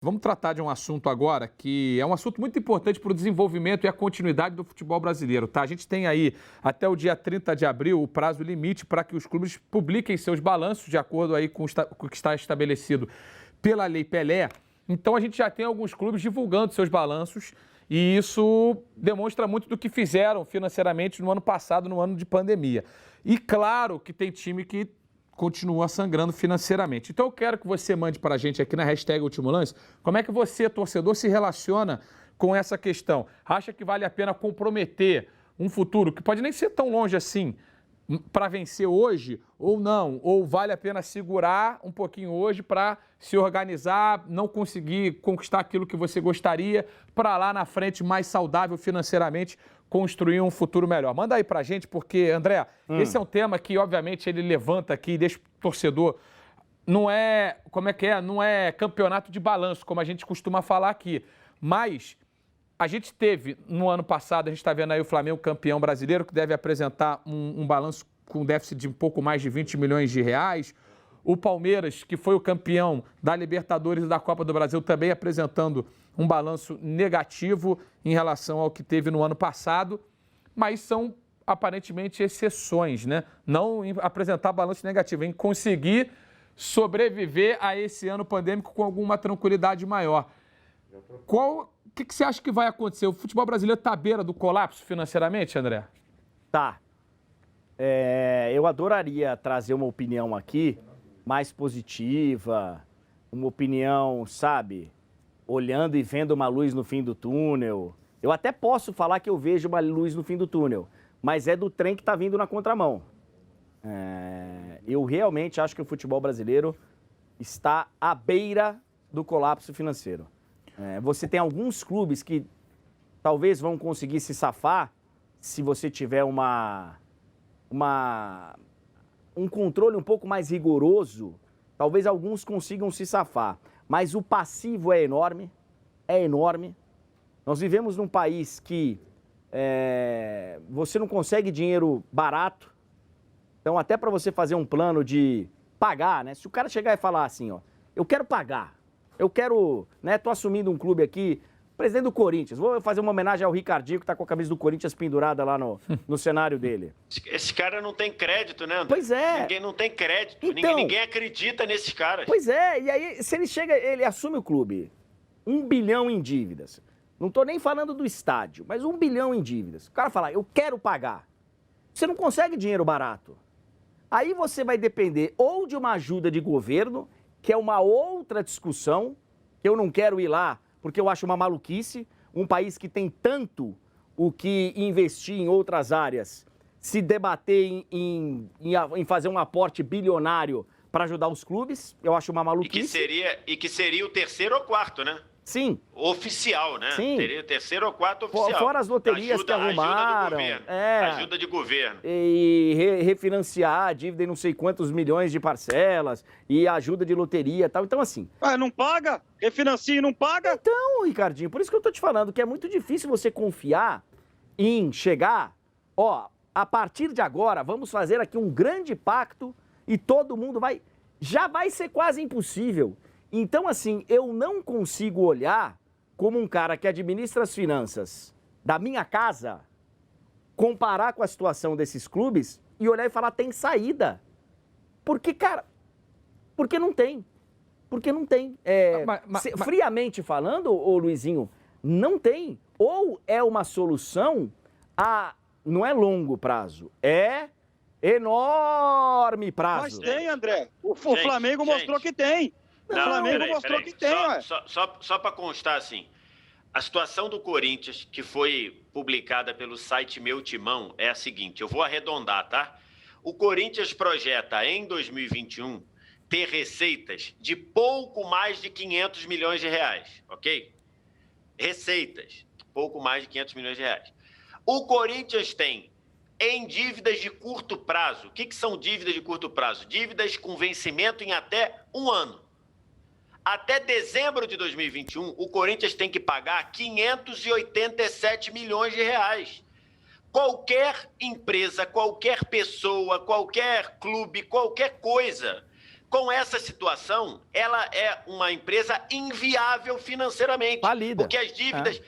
Vamos tratar de um assunto agora que é um assunto muito importante para o desenvolvimento e a continuidade do futebol brasileiro, tá? A gente tem aí até o dia 30 de abril o prazo limite para que os clubes publiquem seus balanços de acordo aí com o que está estabelecido pela Lei Pelé. Então a gente já tem alguns clubes divulgando seus balanços e isso demonstra muito do que fizeram financeiramente no ano passado, no ano de pandemia. E claro que tem time que continua sangrando financeiramente. Então eu quero que você mande para a gente aqui na hashtag Último Lance, como é que você, torcedor, se relaciona com essa questão? Acha que vale a pena comprometer um futuro que pode nem ser tão longe assim para vencer hoje ou não? Ou vale a pena segurar um pouquinho hoje para se organizar, não conseguir conquistar aquilo que você gostaria, para lá na frente, mais saudável financeiramente, construir um futuro melhor? Manda aí pra gente, porque, André, esse é um tema que, obviamente, ele levanta aqui e deixa o torcedor. Não é, Não é campeonato de balanço, como a gente costuma falar aqui. Mas a gente teve, no ano passado, a gente está vendo aí o Flamengo campeão brasileiro, que deve apresentar um balanço com déficit de um pouco mais de 20 milhões de reais. O Palmeiras, que foi o campeão da Libertadores e da Copa do Brasil, também apresentando um balanço negativo em relação ao que teve no ano passado, mas são aparentemente exceções, né? Não em apresentar balanço negativo, em conseguir sobreviver a esse ano pandêmico com alguma tranquilidade maior. O que você acha que vai acontecer? O futebol brasileiro está à beira do colapso financeiramente, André? Tá. Eu adoraria trazer uma opinião aqui mais positiva, uma opinião, sabe, olhando e vendo uma luz no fim do túnel. Eu até posso falar que eu vejo uma luz no fim do túnel, mas é do trem que está vindo na contramão. Eu realmente acho que o futebol brasileiro está à beira do colapso financeiro. Você tem alguns clubes que talvez vão conseguir se safar se você tiver um controle um pouco mais rigoroso. Talvez alguns consigam se safar, mas o passivo é enorme, é enorme. Nós vivemos num país que você não consegue dinheiro barato, então até para você fazer um plano de pagar, né? Se o cara chegar e falar assim, ó, eu quero pagar, eu quero, né, tô assumindo um clube aqui, presidente do Corinthians, vou fazer uma homenagem ao Ricardinho, que tá com a camisa do Corinthians pendurada lá no cenário dele. Esse cara não tem crédito, né, André? Pois é. Ninguém não tem crédito, Então, ninguém acredita nesses caras. Pois é, e aí se ele chega, ele assume o clube, 1 bilhão em dívidas, não tô nem falando do estádio, mas 1 bilhão em dívidas. O cara fala, eu quero pagar. Você não consegue dinheiro barato. Aí você vai depender ou de uma ajuda de governo, que é uma outra discussão, que eu não quero ir lá, porque eu acho uma maluquice, um país que tem tanto o que investir em outras áreas, se debater em fazer um aporte bilionário para ajudar os clubes, eu acho uma maluquice. E que seria o terceiro ou quarto, né? Sim. Oficial, né? Sim. Seria o terceiro ou quarto oficial. Fora as loterias que arrumaram. Ajuda de governo. E refinanciar a dívida em não sei quantos milhões de parcelas, e ajuda de loteria e tal. Então, assim... não paga? Refinancia e não paga? Então, Ricardinho, por isso que eu tô te falando que é muito difícil você confiar em chegar... Ó, a partir de agora, vamos fazer aqui um grande pacto e todo mundo vai... Já vai ser quase impossível. Então, assim, eu não consigo olhar como um cara que administra as finanças da minha casa, comparar com a situação desses clubes e olhar e falar, tem saída. Porque, cara, porque não tem. Porque não tem. Friamente falando, ô Luizinho, não tem. Ou é uma solução não é longo prazo, é enorme prazo. Mas tem, André. O Flamengo mostrou que tem. O Flamengo mostrou que tem, ué. Só para constar, assim, a situação do Corinthians, que foi publicada pelo site Meu Timão, é a seguinte, eu vou arredondar, tá? O Corinthians projeta, em 2021, ter receitas de pouco mais de 500 milhões de reais, ok? Receitas, pouco mais de 500 milhões de reais. O Corinthians tem, em dívidas de curto prazo, o que são dívidas de curto prazo? Dívidas com vencimento em até 1 ano. Até dezembro de 2021, o Corinthians tem que pagar 587 milhões de reais. Qualquer empresa, qualquer pessoa, qualquer clube, qualquer coisa Com essa situação, ela é uma empresa inviável financeiramente. Falida. Porque as dívidas,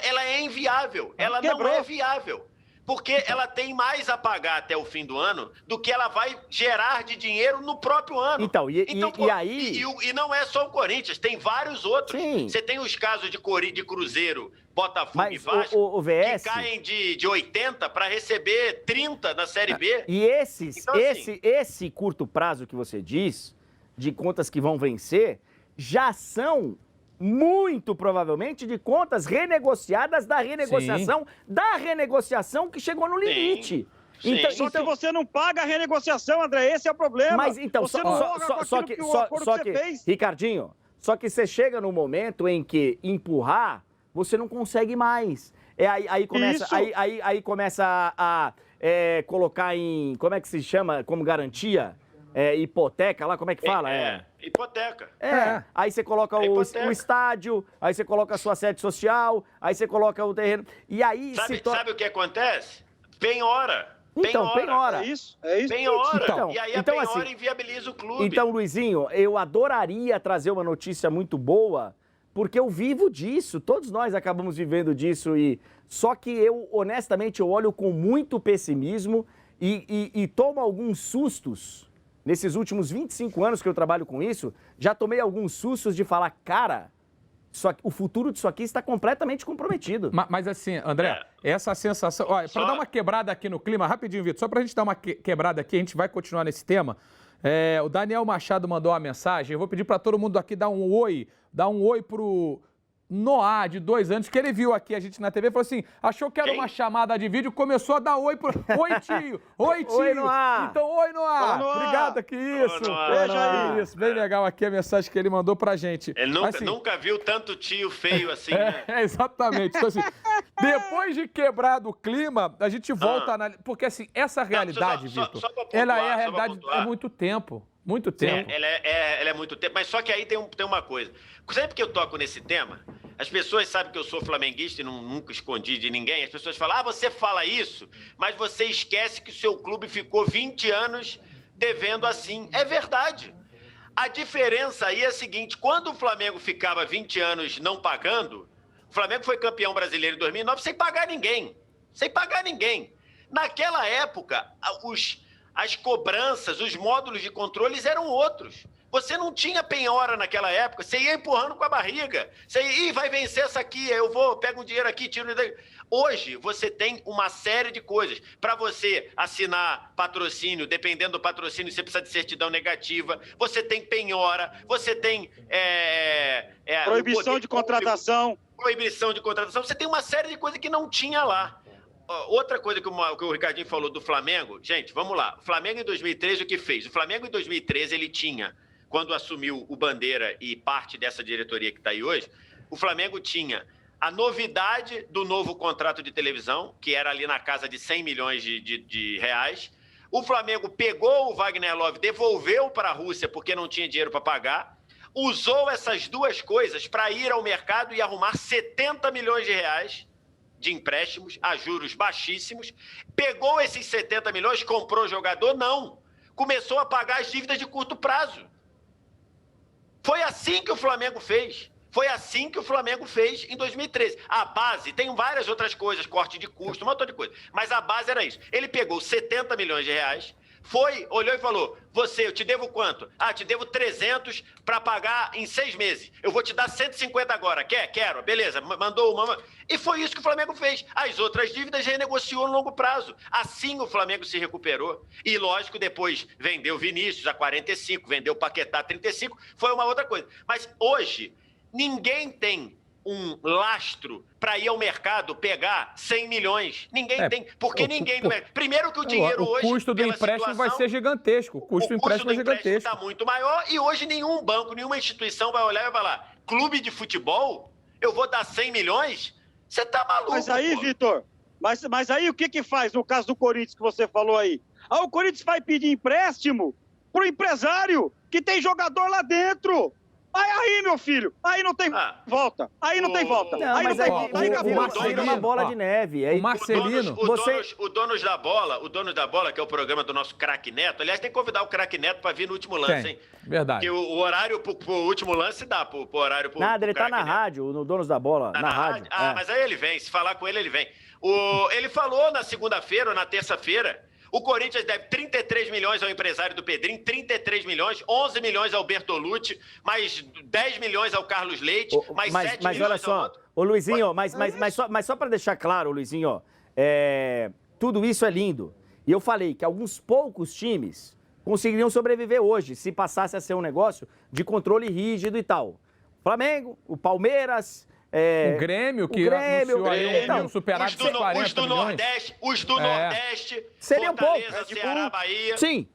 ela é inviável, ela não é viável. Porque ela tem mais a pagar até o fim do ano do que ela vai gerar de dinheiro no próprio ano. Então, aí... E não é só o Corinthians, tem vários outros. Sim. Você tem os casos de Cruzeiro, Botafogo e Mas Vasco, o VS... que caem de 80 para receber 30 na Série B. E então, esse curto prazo que você diz, de contas que vão vencer, já são... muito provavelmente de contas renegociadas da renegociação que chegou no limite. Sim. Então, Só que você não paga a renegociação, André, esse é o problema. Mas então, você não joga só com que, aquilo que o acordo que você fez. Ricardinho, só que você chega no momento em que empurrar, você não consegue mais. Aí começa a colocar em, como é que se chama, como garantia? Hipoteca lá, como é que fala? Hipoteca. Aí você coloca o estádio, aí você coloca a sua sede social, aí você coloca o terreno. E aí sabe o que acontece? Penhora. Penhora. É isso. Penhora. E aí a penhora assim, inviabiliza o clube. Então, Luizinho, eu adoraria trazer uma notícia muito boa, porque eu vivo disso, todos nós acabamos vivendo disso, só que eu, honestamente, eu olho com muito pessimismo e tomo alguns sustos. Nesses últimos 25 anos que eu trabalho com isso, já tomei alguns sustos de falar, cara, o futuro disso aqui está completamente comprometido. Mas assim, André, essa sensação... Olha, para dar uma quebrada aqui no clima, rapidinho, Vitor, só para a gente dar uma quebrada aqui, a gente vai continuar nesse tema. O Daniel Machado mandou uma mensagem, eu vou pedir para todo mundo aqui dar um oi pro... Noah, de 2 anos, que ele viu aqui a gente na TV, falou assim, achou que era uma chamada de vídeo, começou a dar oi pro... Oi, tio! Oi, tio! Oi, Noah! Então, oi, Noah! Obrigado, que isso! Noah. Isso, bem legal aqui a mensagem que ele mandou pra gente. Ele nunca viu tanto tio feio assim, né? Exatamente. Então, assim, depois de quebrado o clima, a gente volta a analisar, porque assim, essa realidade, Vitor, ela é a realidade há muito tempo. Muito tempo. Ela é muito tempo, mas só que aí tem uma coisa. Sempre que eu toco nesse tema, as pessoas sabem que eu sou flamenguista e nunca escondi de ninguém. As pessoas falam, você fala isso, mas você esquece que o seu clube ficou 20 anos devendo assim. É verdade. A diferença aí é a seguinte, quando o Flamengo ficava 20 anos não pagando, o Flamengo foi campeão brasileiro em 2009 sem pagar ninguém. Sem pagar ninguém. Naquela época, as cobranças, os módulos de controles eram outros. Você não tinha penhora naquela época, você ia empurrando com a barriga. Você ia, vai vencer essa aqui, pego um dinheiro aqui, tiro... Hoje, você tem uma série de coisas. Para você assinar patrocínio, dependendo do patrocínio, você precisa de certidão negativa, você tem penhora, você tem... proibição de contratação. Proibição de contratação. Você tem uma série de coisas que não tinha lá. Outra coisa que o Ricardinho falou do Flamengo, gente, vamos lá. O Flamengo em 2013, o que fez? O Flamengo em 2013, ele tinha, quando assumiu o Bandeira e parte dessa diretoria que está aí hoje, o Flamengo tinha a novidade do novo contrato de televisão, que era ali na casa de 100 milhões de reais. O Flamengo pegou o Wagner Love, devolveu para a Rússia porque não tinha dinheiro para pagar, usou essas duas coisas para ir ao mercado e arrumar 70 milhões de reais de empréstimos a juros baixíssimos, pegou esses 70 milhões, comprou jogador? Não. Começou a pagar as dívidas de curto prazo. Foi assim que o Flamengo fez. Foi assim que o Flamengo fez em 2013. A base, tem várias outras coisas, corte de custo, um montão de coisa. Mas a base era isso. Ele pegou 70 milhões de reais, olhou e falou, eu te devo quanto? Te devo 300 para pagar em 6 meses. Eu vou te dar 150 agora. Quero. Beleza, mandou uma. E foi isso que o Flamengo fez. As outras dívidas renegociou no longo prazo. Assim o Flamengo se recuperou. E, lógico, depois vendeu Vinícius a 45, vendeu Paquetá a 35, foi uma outra coisa. Mas hoje, ninguém tem um lastro para ir ao mercado pegar 100 milhões. Ninguém tem. Porque ninguém... Primeiro que o dinheiro hoje... O custo do empréstimo vai ser gigantesco. O custo do empréstimo é gigantesco. Está muito maior e hoje nenhum banco, nenhuma instituição vai olhar e vai falar, clube de futebol, eu vou dar 100 milhões? Você tá maluco, Mas aí, Vitor, mas aí o que faz no caso do Corinthians que você falou aí? O Corinthians vai pedir empréstimo pro empresário que tem jogador lá dentro. Aí, meu filho, aí não tem volta. Aí não tem volta. Não, aí mas não tem volta. Aí o Marcelino é uma bola de neve. O Marcelino... O Donos da Bola, que é o programa do nosso craque Neto, aliás, tem que convidar o craque Neto para vir no último lance, hein? Verdade. Porque o horário pro último lance dá, pro horário pro Nada, ele tá na Neto. rádio, no Donos da Bola, na rádio. Mas aí ele vem, se falar com ele, ele vem. Ele falou na segunda-feira ou na terça-feira, o Corinthians deve 33 milhões ao empresário do Pedrinho, 33 milhões, 11 milhões ao Bertolucci, mais 10 milhões ao Carlos Leite, mais 7 milhões olha só, ao outro. Ô Luizinho, mas só para deixar claro, Luizinho, tudo isso é lindo. E eu falei que alguns poucos times conseguiriam sobreviver hoje, se passasse a ser um negócio de controle rígido e tal. Flamengo, o Palmeiras... o Grêmio, que anunciou aí um superávit de 40 milhões. Os do Nordeste, seria Fortaleza, pouco. Ceará, Bahia. Sim,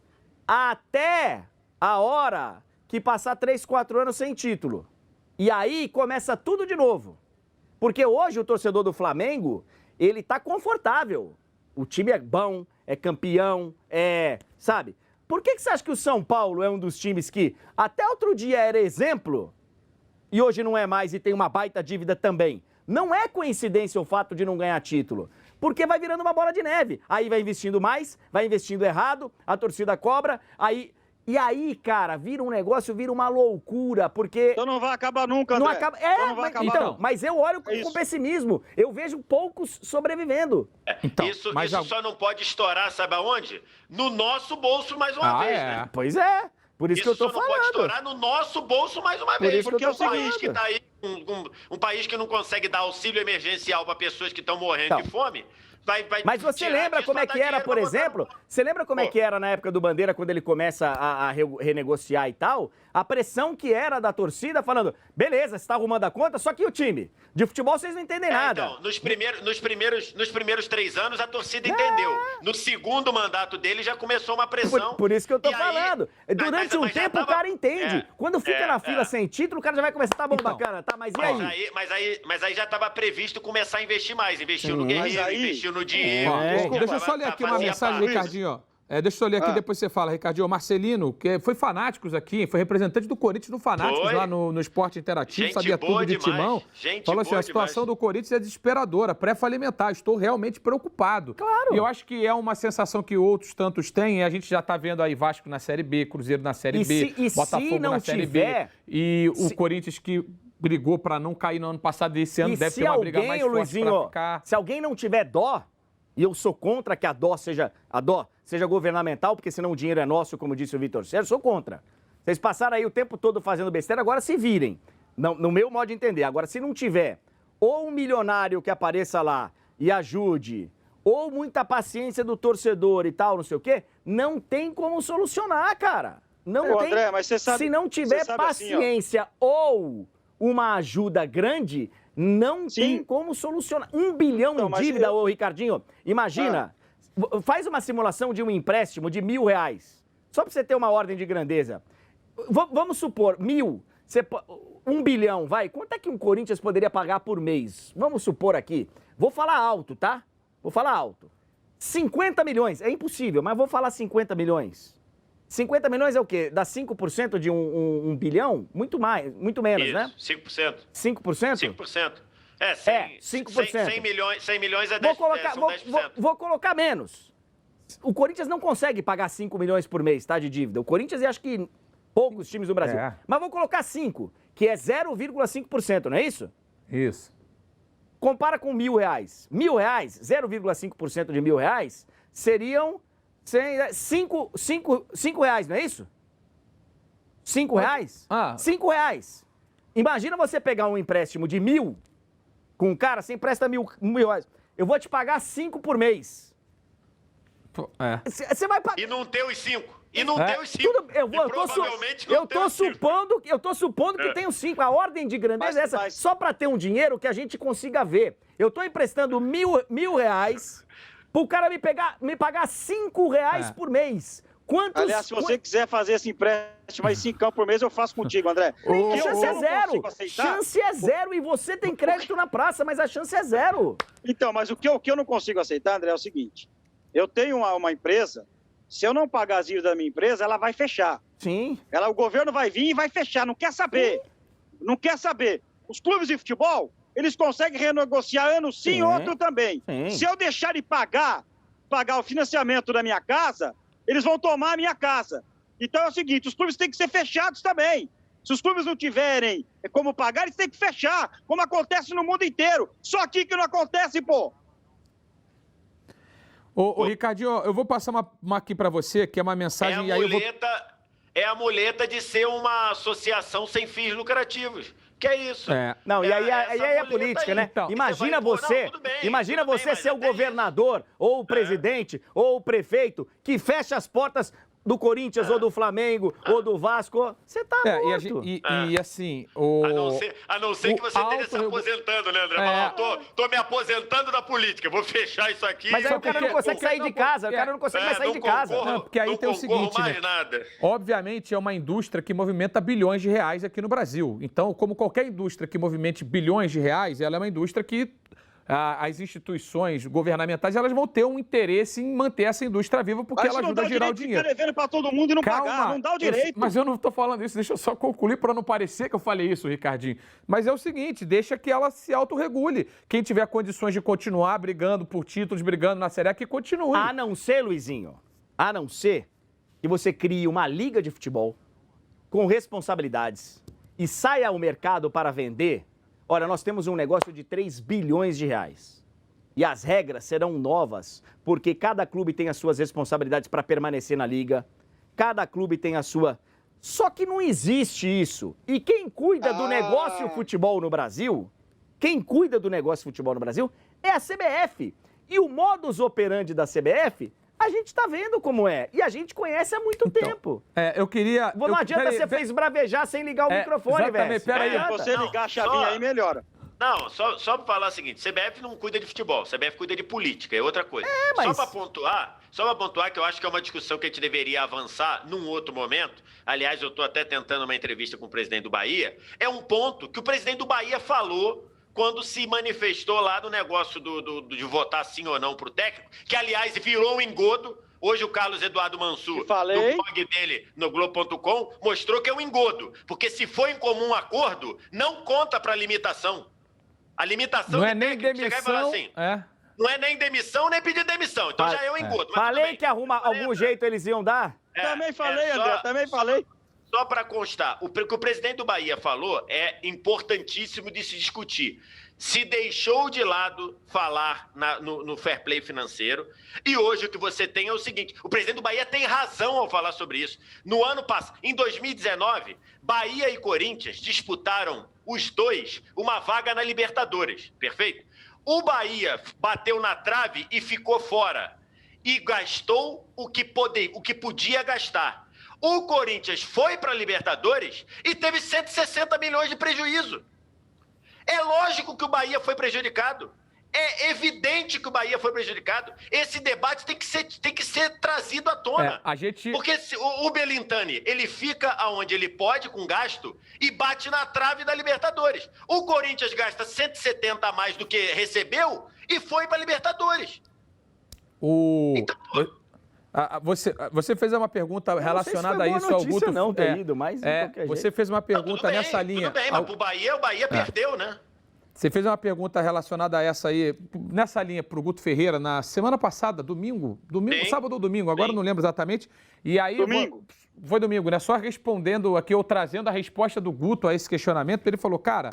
até a hora que passar 3, 4 anos sem título. E aí começa tudo de novo. Porque hoje o torcedor do Flamengo, ele tá confortável. O time é bom, é campeão, sabe? Por que você acha que o São Paulo é um dos times que até outro dia era exemplo e hoje não é mais e tem uma baita dívida também? Não é coincidência o fato de não ganhar título, porque vai virando uma bola de neve. Aí vai investindo mais, vai investindo errado, a torcida cobra, e aí, cara, vira um negócio, vira uma loucura, porque... Então não vai acabar nunca, André. Não acaba... Então não vai acabar, não. Mas eu olho com pessimismo. Eu vejo poucos sobrevivendo. Então, isso só não pode estourar, sabe aonde? No nosso bolso mais uma vez, né? Pois é. Por isso que eu tô falando. Isso só não pode estourar no nosso bolso mais uma vez. Porque é um país que tá aí, um país que não consegue dar auxílio emergencial para pessoas que estão morrendo de fome. Mas você lembra como é que era, por exemplo? Você lembra como é que era na época do Bandeira, quando ele começa a renegociar e tal? A pressão que era da torcida falando, beleza, você tá arrumando a conta, só que o time de futebol vocês não entendem nada. Então, nos primeiros 3 anos a torcida entendeu. No segundo mandato dele já começou uma pressão. Por isso que eu tô falando. Durante um tempo o cara entende. Quando fica na fila sem título, o cara já vai começar, tá bom, bacana, tá, mas e aí? Mas aí já estava previsto começar a investir mais. Investiu no Guerreiro, investiu no Diego. Deixa eu só ler aqui uma mensagem, Ricardinho, ó. Deixa eu ler aqui, depois você fala, Ricardinho. Marcelino, que foi Fanáticos aqui, foi representante do Corinthians no Fanáticos, lá no Esporte Interativo, sabia tudo de timão. Falou assim, a situação do Corinthians é desesperadora, pré-falimentar, estou realmente preocupado. Claro. E eu acho que é uma sensação que outros tantos têm, e a gente já está vendo aí Vasco na Série B, Cruzeiro na Série B, Botafogo na Série B, e o Corinthians que brigou para não cair no ano passado e esse ano deve ter uma briga mais forte para ficar. Se alguém não tiver dó, e eu sou contra que a dó seja governamental, porque senão o dinheiro é nosso, como disse o Vitor Sérgio, sou contra. Vocês passaram aí o tempo todo fazendo besteira, agora se virem. No meu modo de entender. Agora, se não tiver ou um milionário que apareça lá e ajude, ou muita paciência do torcedor e tal, não sei o quê, não tem como solucionar, cara. Não tem. André, mas você sabe, se não tiver paciência assim, ou uma ajuda grande, não tem como solucionar. 1 bilhão de dívida, ô Ricardinho, imagina, faz uma simulação de um empréstimo de R$1.000, só para você ter uma ordem de grandeza. Vamos supor, 1.000, 1 bilhão, vai, quanto é que um Corinthians poderia pagar por mês? Vamos supor aqui, vou falar alto, tá? Vou falar alto. 50 milhões, é impossível, mas vou falar 50 milhões. 50 milhões é o quê? Dá 5% de um bilhão? Muito mais, muito menos, isso, né? 5%. 5%? 5%. 5%. 100 milhões é 10%. Vou colocar menos. O Corinthians não consegue pagar 5 milhões por mês, tá, de dívida. O Corinthians e acho que poucos times do Brasil. Mas vou colocar 5, que é 0,5%, não é isso? Isso. Compara com R$1.000. R$1.000, 0,5% de R$1.000 seriam... R$5, não é isso? R$5? R$5. Imagina você pegar um empréstimo de 1.000 com um cara, você empresta R$1.000. Eu vou te pagar 5 por mês. Você vai pagar. E não ter os 5. E não ter os 5. Eu tô supondo que tem os 5. A ordem de grandeza é essa. Só para ter um dinheiro que a gente consiga ver. Eu tô emprestando R$1.000 pro cara me pagar R$5 por mês. Quantos... Aliás, se você quiser fazer esse empréstimo aí 5 por mês, eu faço contigo, André. A chance é zero. Chance é zero e você tem crédito na praça, mas a chance é zero. Então, mas o que eu não consigo aceitar, André, é o seguinte. Eu tenho uma empresa se eu não pagar as dívidas da minha empresa, ela vai fechar. Sim. O governo vai vir e vai fechar, não quer saber. Não quer saber. Os clubes de futebol, eles conseguem renegociar ano sim, outro também. Sim. Se eu deixar de pagar o financiamento da minha casa, eles vão tomar a minha casa. Então é o seguinte, os clubes têm que ser fechados também. Se os clubes não tiverem como pagar, eles têm que fechar, como acontece no mundo inteiro. Só aqui que não acontece, pô. Ô Ricardinho, eu vou passar uma aqui para você, que é uma mensagem... É a muleta de ser uma associação sem fins lucrativos. Que é isso. Não, e aí é política, né? Então, imagina você ser o governador, ou o presidente, ou o prefeito, que fecha as portas do Corinthians, ou do Flamengo, ou do Vasco. Você tá morto. E assim... A não ser que você esteja se aposentando, né, André? Tô me aposentando da política, vou fechar isso aqui. Mas aí o cara não consegue sair de casa, o cara não consegue mais sair de casa. Porque aí tem o seguinte, né? Obviamente é uma indústria que movimenta bilhões de reais aqui no Brasil. Então, como qualquer indústria que movimente bilhões de reais, ela é uma indústria que as instituições governamentais, elas vão ter um interesse em manter essa indústria viva, porque ela ajuda a girar o dinheiro. Fica devendo para todo mundo e não pagar, não dá o direito. Mas eu não estou falando isso, deixa eu só concluir para não parecer que eu falei isso, Ricardinho. Mas é o seguinte, deixa que ela se autorregule. Quem tiver condições de continuar brigando por títulos, brigando na Série A, que continue. A não ser, Luizinho, a não ser que você crie uma liga de futebol com responsabilidades e saia ao mercado para vender. Olha, nós temos um negócio de 3 bilhões de reais. E as regras serão novas, porque cada clube tem as suas responsabilidades para permanecer na liga. Cada clube tem a sua... Só que não existe isso. E quem cuida do negócio futebol no Brasil, é a CBF. E o modus operandi da CBF, a gente tá vendo como é. E a gente conhece há muito tempo. Eu queria... Não adianta você fez bravejar sem ligar o microfone, velho. Se você ligar a chavinha aí, melhora. Não, só para falar o seguinte, CBF não cuida de futebol, CBF cuida de política, é outra coisa. Mas... Só para pontuar que eu acho que é uma discussão que a gente deveria avançar num outro momento. Aliás, eu estou até tentando uma entrevista com o presidente do Bahia. É um ponto que o presidente do Bahia falou quando se manifestou lá no negócio de votar sim ou não para o técnico, que, aliás, virou um engodo. Hoje o Carlos Eduardo Mansur, do blog dele, no Globo.com, mostrou que é um engodo. Porque se for em comum acordo, não conta para a limitação. A limitação não é nem demissão, assim, não é nem demissão, nem pedir demissão. Então já é um engodo. Falei que arruma algum jeito eles iam dar. Também falei, André, também falei. Só para constar, o que o presidente do Bahia falou é importantíssimo de se discutir. Se deixou de lado falar no fair play financeiro, e hoje o que você tem é o seguinte, o presidente do Bahia tem razão ao falar sobre isso. No ano passado, em 2019, Bahia e Corinthians disputaram, os dois, uma vaga na Libertadores, perfeito? O Bahia bateu na trave e ficou fora, e gastou o que podia gastar. O Corinthians foi para a Libertadores e teve 160 milhões de prejuízo. É lógico que o Bahia foi prejudicado. É evidente que o Bahia foi prejudicado. Esse debate tem que ser trazido à tona. Porque o Belintani, ele fica onde ele pode com gasto e bate na trave da Libertadores. O Corinthians gasta 170 a mais do que recebeu e foi para a Libertadores. Então, você fez uma pergunta relacionada a isso, Augusto. Não ter ido, mas você fez uma pergunta nessa linha. Tudo bem, mas pro Bahia, o Bahia perdeu, né? Você fez uma pergunta relacionada a essa aí, nessa linha, pro Guto Ferreira, na semana passada, domingo, sábado ou domingo, agora não lembro exatamente. E aí, foi domingo, né? Só respondendo aqui, ou trazendo a resposta do Guto a esse questionamento, ele falou, cara,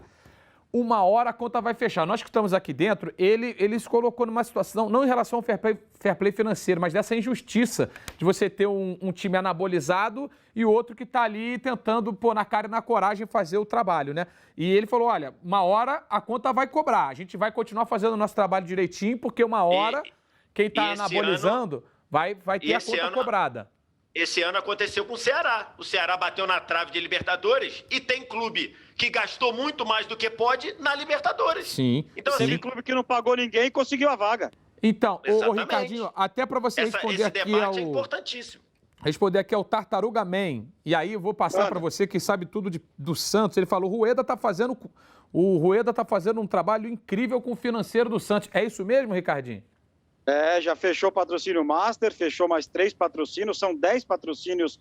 uma hora a conta vai fechar. Nós que estamos aqui dentro, ele se colocou numa situação, não em relação ao fair play financeiro, mas dessa injustiça de você ter um time anabolizado e outro que está ali tentando pôr na cara e na coragem fazer o trabalho, né? E ele falou, olha, uma hora a conta vai cobrar, a gente vai continuar fazendo o nosso trabalho direitinho, porque uma hora quem está anabolizando vai ter a conta cobrada. Esse ano aconteceu com o Ceará. O Ceará bateu na trave de Libertadores e tem clube que gastou muito mais do que pode na Libertadores. Sim. Então, assim, clube que não pagou ninguém conseguiu a vaga. Então, o Ricardinho, até para você responder aqui debate é importantíssimo. Responder aqui ao Tartaruga Man. E aí eu vou passar para você que sabe tudo do Santos. Ele falou, o Rueda tá fazendo um trabalho incrível com o financeiro do Santos. É isso mesmo, Ricardinho? Já fechou patrocínio Master, fechou mais 3 patrocínios, são 10 patrocínios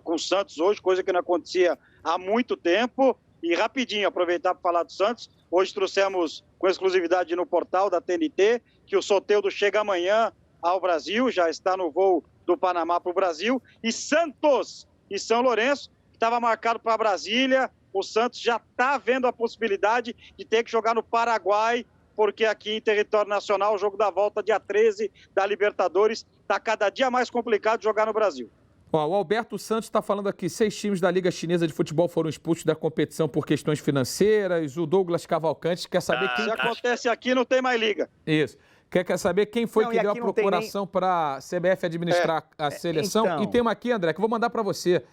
com o Santos hoje, coisa que não acontecia há muito tempo. E rapidinho, aproveitar para falar do Santos, hoje trouxemos com exclusividade no portal da TNT, que o Soteldo chega amanhã ao Brasil, já está no voo do Panamá para o Brasil, e Santos e São Lourenço, que estava marcado para Brasília, o Santos já está vendo a possibilidade de ter que jogar no Paraguai, porque aqui em território nacional, o jogo da volta dia 13 da Libertadores, está cada dia mais complicado jogar no Brasil. Ó, o Alberto Santos está falando aqui, 6 times da Liga Chinesa de Futebol foram expulsos da competição por questões financeiras. O Douglas Cavalcante quer saber quem... Se acontece aqui, não tem mais liga. Isso. Quer saber quem foi que deu a procuração para a CBF administrar a seleção. Então... E tem uma aqui, André, que eu vou mandar para você,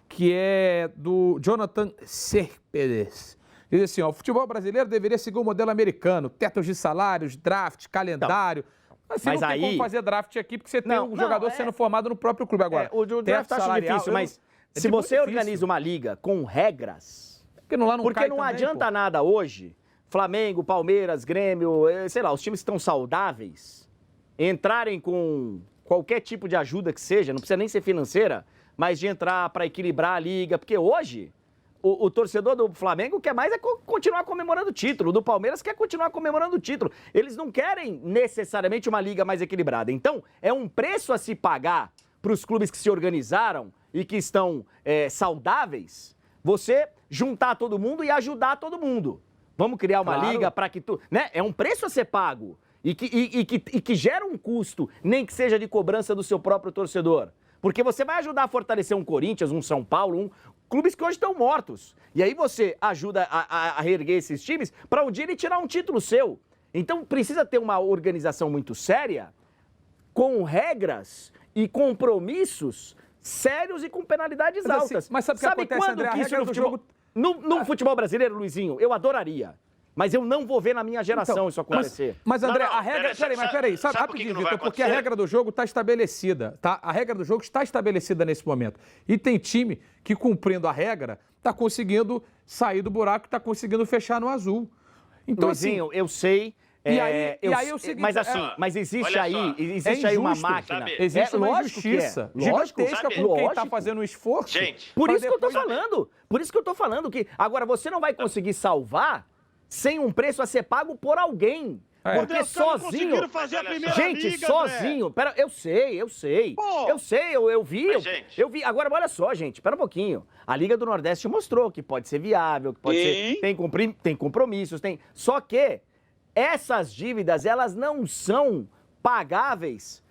que é do Jonathan Céspedes. Diz assim, ó, o futebol brasileiro deveria seguir o modelo americano, tetos de salários, draft, calendário... Mas não tem como fazer draft aqui, porque você tem um jogador sendo formado no próprio clube agora. O draft acho difícil, mas se você organiza uma liga com regras... Porque não adianta nada hoje, Flamengo, Palmeiras, Grêmio, sei lá, os times que estão saudáveis, entrarem com qualquer tipo de ajuda que seja, não precisa nem ser financeira, mas de entrar para equilibrar a liga, porque hoje... O torcedor do Flamengo quer mais continuar comemorando o título, o do Palmeiras quer continuar comemorando o título. Eles não querem necessariamente uma liga mais equilibrada. Então, é um preço a se pagar para os clubes que se organizaram e que estão saudáveis, você juntar todo mundo e ajudar todo mundo. Vamos criar uma liga para que tu... né? É um preço a ser pago e que gera um custo, nem que seja de cobrança do seu próprio torcedor. Porque você vai ajudar a fortalecer um Corinthians, um São Paulo, clubes que hoje estão mortos. E aí você ajuda a reerguer esses times para um dia ele tirar um título seu. Então precisa ter uma organização muito séria, com regras e compromissos sérios e com penalidades altas. Mas sabe o que acontece, quando André? Que isso no futebol... No futebol brasileiro, Luizinho, eu adoraria. Mas eu não vou ver na minha geração isso acontecer. Mas André, a regra... Peraí, sabe rapidinho, Vitor, porque a regra do jogo está estabelecida, tá? A regra do jogo está estabelecida nesse momento. E tem time que, cumprindo a regra, está conseguindo sair do buraco, está conseguindo fechar no azul. Então, Luizinho, assim, eu sei... E aí é o seguinte... Mas existe aí uma máquina... Sabe? Existe uma injustiça gigantesca por quem está fazendo um esforço. Gente, por isso que eu tô falando. Por isso que eu tô falando que... Agora, você não vai conseguir salvar sem um preço a ser pago por alguém. Porque sozinho... fazer a primeira gente, liga, sozinho... Pera, eu sei. Pô. Eu vi. Agora, olha só, gente, espera um pouquinho. A Liga do Nordeste mostrou que pode ser viável, que pode ser... Tem compromissos, tem... Só que essas dívidas, elas não são pagáveis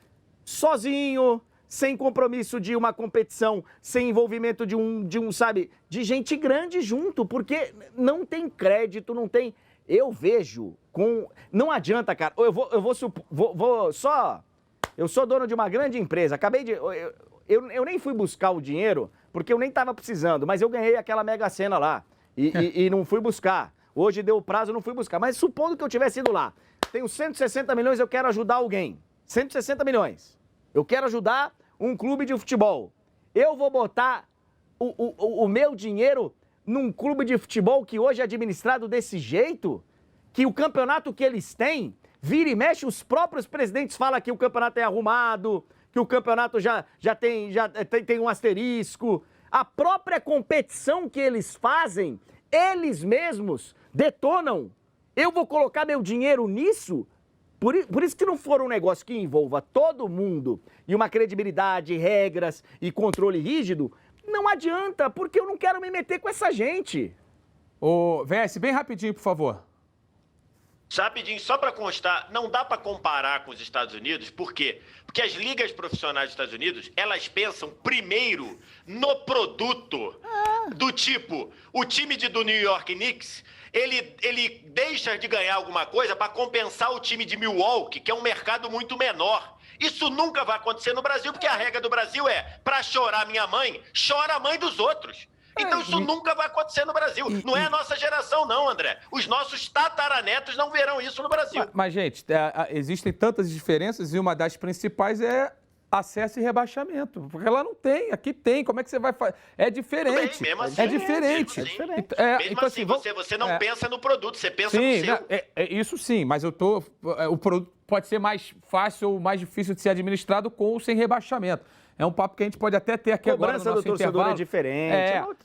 sozinho, sem compromisso de uma competição, sem envolvimento de um, sabe, de gente grande junto, porque não tem crédito, não tem... Eu vejo com... Não adianta, cara. Eu sou dono de uma grande empresa, acabei de... Eu nem fui buscar o dinheiro, porque eu nem estava precisando, mas eu ganhei aquela Mega Sena lá e não fui buscar. Hoje deu o prazo, eu não fui buscar. Mas supondo que eu tivesse ido lá, tenho 160 milhões, eu quero ajudar alguém. 160 milhões. Eu quero ajudar um clube de futebol. Eu vou botar o meu dinheiro num clube de futebol que hoje é administrado desse jeito, que o campeonato que eles têm, vira e mexe, os próprios presidentes falam que o campeonato é arrumado, que o campeonato já tem um asterisco. A própria competição que eles fazem, eles mesmos detonam. Eu vou colocar meu dinheiro nisso? Por isso que não for um negócio que envolva todo mundo e uma credibilidade, regras e controle rígido, não adianta, porque eu não quero me meter com essa gente. Ô, VS, bem rapidinho, por favor. Rapidinho, só para constar, não dá para comparar com os Estados Unidos, por quê? Porque as ligas profissionais dos Estados Unidos, elas pensam primeiro no produto, do tipo, o time do New York Knicks, ele deixa de ganhar alguma coisa para compensar o time de Milwaukee, que é um mercado muito menor. Isso nunca vai acontecer no Brasil, porque a regra do Brasil é, para chorar minha mãe, chora a mãe dos outros. Então isso nunca vai acontecer no Brasil. Não é a nossa geração, não, André. Os nossos tataranetos não verão isso no Brasil. Mas gente, existem tantas diferenças e uma das principais é acesso e rebaixamento. Porque lá não tem, aqui tem. Como é que você vai fazer? É diferente. Bem, mesmo assim, é diferente. Mesmo assim, você não pensa no produto, você pensa no seu. Isso sim, mas o produto pode ser mais fácil ou mais difícil de ser administrado com ou sem rebaixamento. É um papo que a gente pode até ter aqui agora no Cobrança nosso do torcedor intervalo. é diferente.